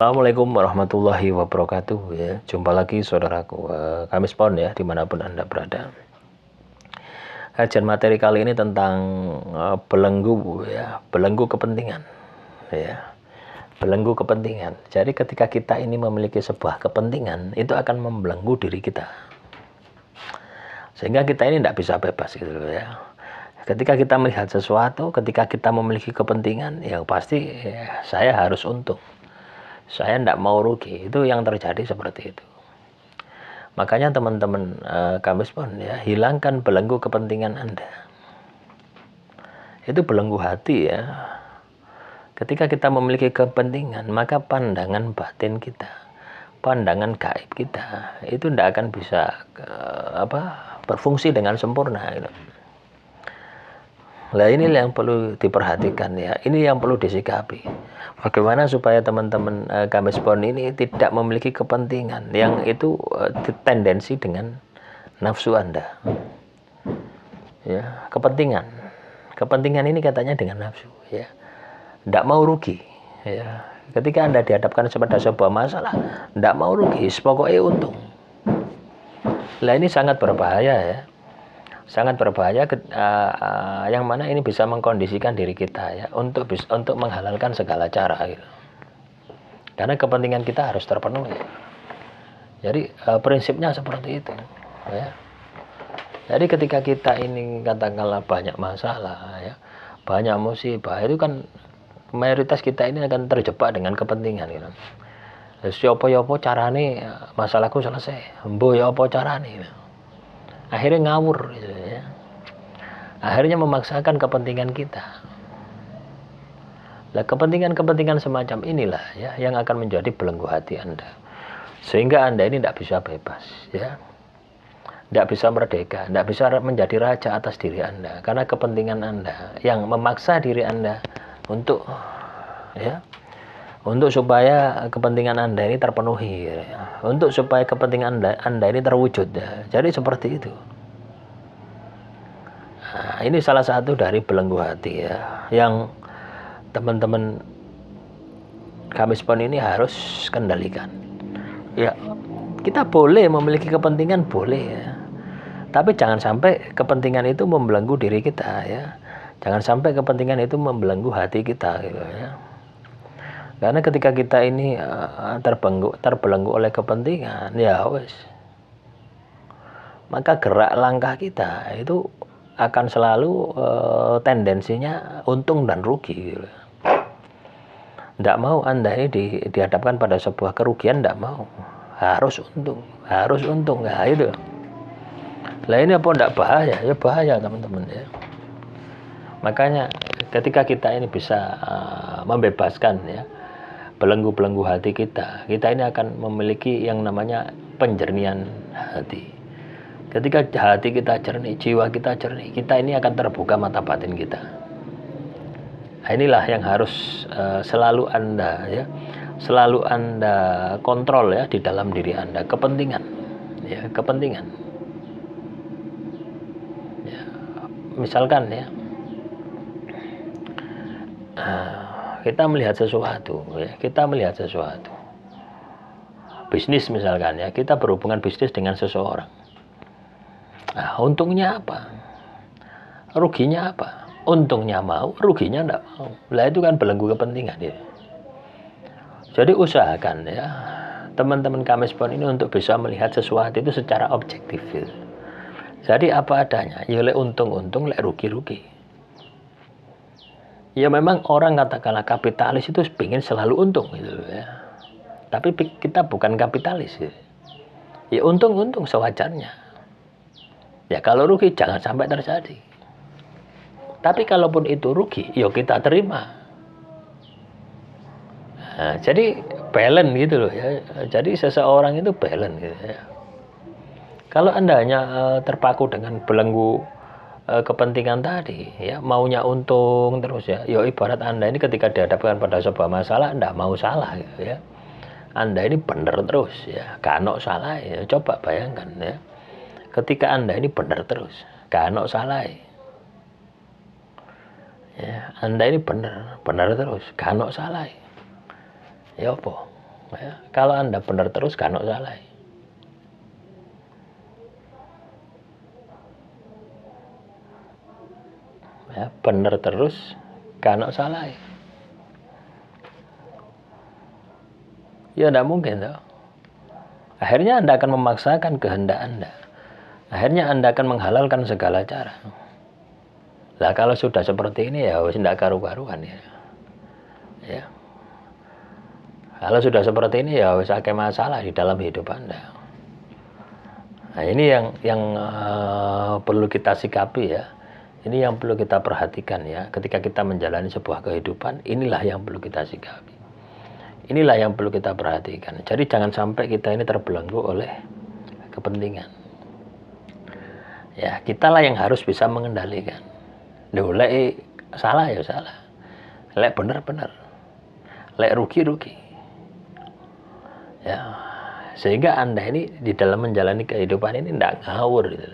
Assalamualaikum warahmatullahi wabarakatuh ya. Jumpa lagi saudaraku, Kamis Pon ya, dimanapun Anda berada. Kajian materi kali ini tentang belenggu ya, belenggu kepentingan ya, belenggu kepentingan. Jadi ketika kita ini memiliki sebuah kepentingan, itu akan membelenggu diri kita, sehingga kita ini tidak bisa bebas gitu ya. Ketika kita melihat sesuatu, ketika kita memiliki kepentingan, ya pasti ya, saya harus untung, saya tidak mau rugi. Itu yang terjadi seperti itu. Makanya teman-teman Kamis Pon ya, hilangkan belenggu kepentingan Anda. Itu belenggu hati ya. Ketika kita memiliki kepentingan, maka pandangan batin kita, pandangan gaib kita itu tidak akan bisa berfungsi dengan sempurna gitu. Nah ini yang perlu diperhatikan ya, ini yang perlu disikapi. Bagaimana supaya teman-teman Kamis Pon ini tidak memiliki kepentingan yang itu tendensi dengan nafsu Anda. Ya, kepentingan ini katanya dengan nafsu ya. Tidak mau rugi ya. Ketika Anda dihadapkan pada sebuah masalah, tidak mau rugi, pokoknya untung. Nah ini sangat berbahaya ya. Sangat berbahaya yang mana ini bisa mengkondisikan diri kita ya untuk menghalalkan segala cara gitu. Karena kepentingan kita harus terpenuhi. Jadi prinsipnya seperti itu ya. Jadi ketika kita ini katakanlah banyak masalah ya, banyak musibah, itu kan mayoritas kita ini akan terjebak dengan kepentingan gitu. Siapa carane masalahku selesai, mbo ya apa carane gitu. Akhirnya ngawur gitu ya. Akhirnya memaksakan kepentingan kita. Nah, kepentingan-kepentingan semacam inilah ya yang akan menjadi belenggu hati Anda. Sehingga Anda ini tidak bisa bebas ya. Tidak bisa merdeka, tidak bisa menjadi raja atas diri Anda karena kepentingan Anda yang memaksa diri Anda untuk ya, untuk supaya kepentingan Anda ini terpenuhi ya. Untuk supaya kepentingan Anda ini terwujud ya. Jadi seperti itu. Nah, ini salah satu dari belenggu hati ya yang teman-teman Kamis Pon ini harus kendalikan ya. Kita boleh memiliki kepentingan, boleh ya, tapi jangan sampai kepentingan itu membelenggu diri kita ya. Jangan sampai kepentingan itu membelenggu hati kita gitu ya. Karena ketika kita ini terbelenggu oleh kepentingan, ya wes, maka gerak langkah kita itu akan selalu tendensinya untung dan rugi gitu. Tidak mau Anda ini dihadapkan pada sebuah kerugian, tidak mau. Harus untung, nah itu. Lah ini apa tidak bahaya? Ya bahaya teman-teman ya. Makanya ketika kita ini bisa membebaskan ya belenggu-belenggu hati kita ini akan memiliki yang namanya penjernihan hati. Ketika hati kita jernih, jiwa kita jernih, kita ini akan terbuka mata batin kita. Nah, inilah yang harus selalu Anda kontrol ya di dalam diri Anda, kepentingan. Ya, misalkan ya, kita melihat sesuatu bisnis misalkan ya, kita berhubungan bisnis dengan seseorang. Nah, untungnya apa, ruginya apa? Untungnya mau, ruginya enggak mau. Lah itu kan belenggu kepentingan ya. Jadi usahakan ya teman-teman Kamis Pon ini untuk bisa melihat sesuatu itu secara objektif ya. Jadi apa adanya, ya lek untung-untung, lek rugi-rugi. Ya memang orang katakanlah kapitalis itu ingin selalu untung gitu ya. Tapi kita bukan kapitalis ya. Ya untung-untung sewajarnya. Ya kalau rugi jangan sampai terjadi. Tapi kalaupun itu rugi, ya kita terima. Nah, jadi balance gitu loh ya. Jadi seseorang itu balance gitu ya. Kalau Anda hanya terpaku dengan belenggu kepentingan tadi ya, maunya untung terus ya. Ya ibarat Anda ini ketika dihadapkan pada sebuah masalah, Anda mau salah gitu ya. Anda ini benar terus ya, kanok salah ya. Coba bayangkan ya. Ketika Anda ini benar terus, kanok salah ya. Anda ini benar terus, kanok salah. Ya apa? Ya, kalau Anda benar terus kan salah. Ya, benar terus kan salah. Ya tidak mungkin toh. Akhirnya Anda akan memaksakan kehendak Anda. Akhirnya Anda akan menghalalkan segala cara. Lah kalau sudah seperti ini ya wis ndak karu-karuan ya. Ya. Kalau sudah seperti ini ya wis akeh masalah di dalam hidup Anda. Nah, ini yang perlu kita sikapi ya. Ini yang perlu kita perhatikan ya. Ketika kita menjalani sebuah kehidupan, inilah yang perlu kita sikapi. Inilah yang perlu kita perhatikan. Jadi jangan sampai kita ini terbelenggu oleh kepentingan. Ya, kitalah yang harus bisa mengendalikan. Loh, lek salah ya salah. Lek benar-benar. Lek rugi-rugi. Ya, sehingga Anda ini di dalam menjalani kehidupan ini tidak ngawur gitu.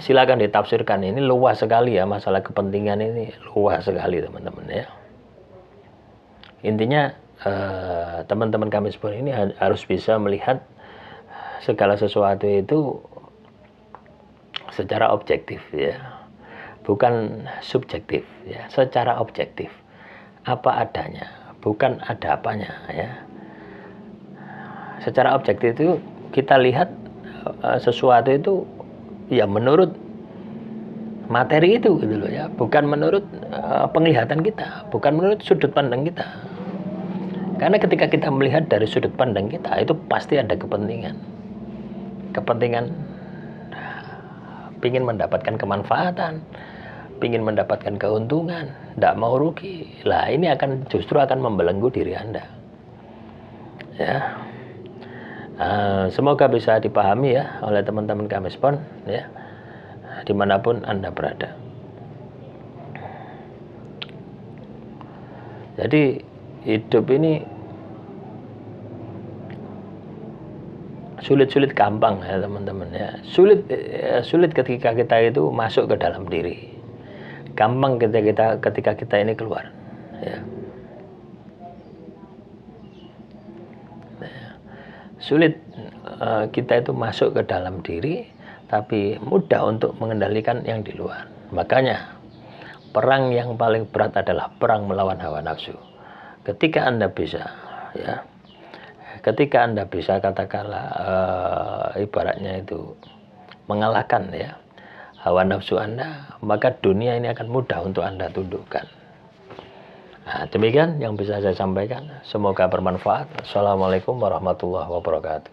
Silakan ditafsirkan, ini luas sekali ya, masalah kepentingan ini luas sekali teman-teman ya. Intinya teman-teman kami semua ini harus bisa melihat segala sesuatu itu secara objektif ya, bukan subjektif ya, secara objektif, apa adanya, bukan ada apanya ya. Secara objektif itu kita lihat sesuatu itu ya menurut materi itu gitu loh ya, bukan menurut penglihatan kita, bukan menurut sudut pandang kita. Karena ketika kita melihat dari sudut pandang kita itu pasti ada kepentingan pingin mendapatkan kemanfaatan, pingin mendapatkan keuntungan, tidak mau rugi. Lah ini justru akan membelenggu diri Anda. Ya, semoga bisa dipahami ya oleh teman-teman kami Spon ya, dimanapun Anda berada. Jadi hidup ini sulit-sulit gampang ya teman-teman ya. Sulit ketika kita itu masuk ke dalam diri. Gampang ketika kita ini keluar ya. Sulit kita itu masuk ke dalam diri, tapi mudah untuk mengendalikan yang di luar. Makanya perang yang paling berat adalah perang melawan hawa nafsu. Ketika Anda bisa ya, ketika Anda bisa katakanlah ibaratnya itu mengalahkan ya hawa nafsu Anda, maka dunia ini akan mudah untuk Anda tundukkan. Nah, demikian yang bisa saya sampaikan. Semoga bermanfaat. Assalamualaikum warahmatullahi wabarakatuh.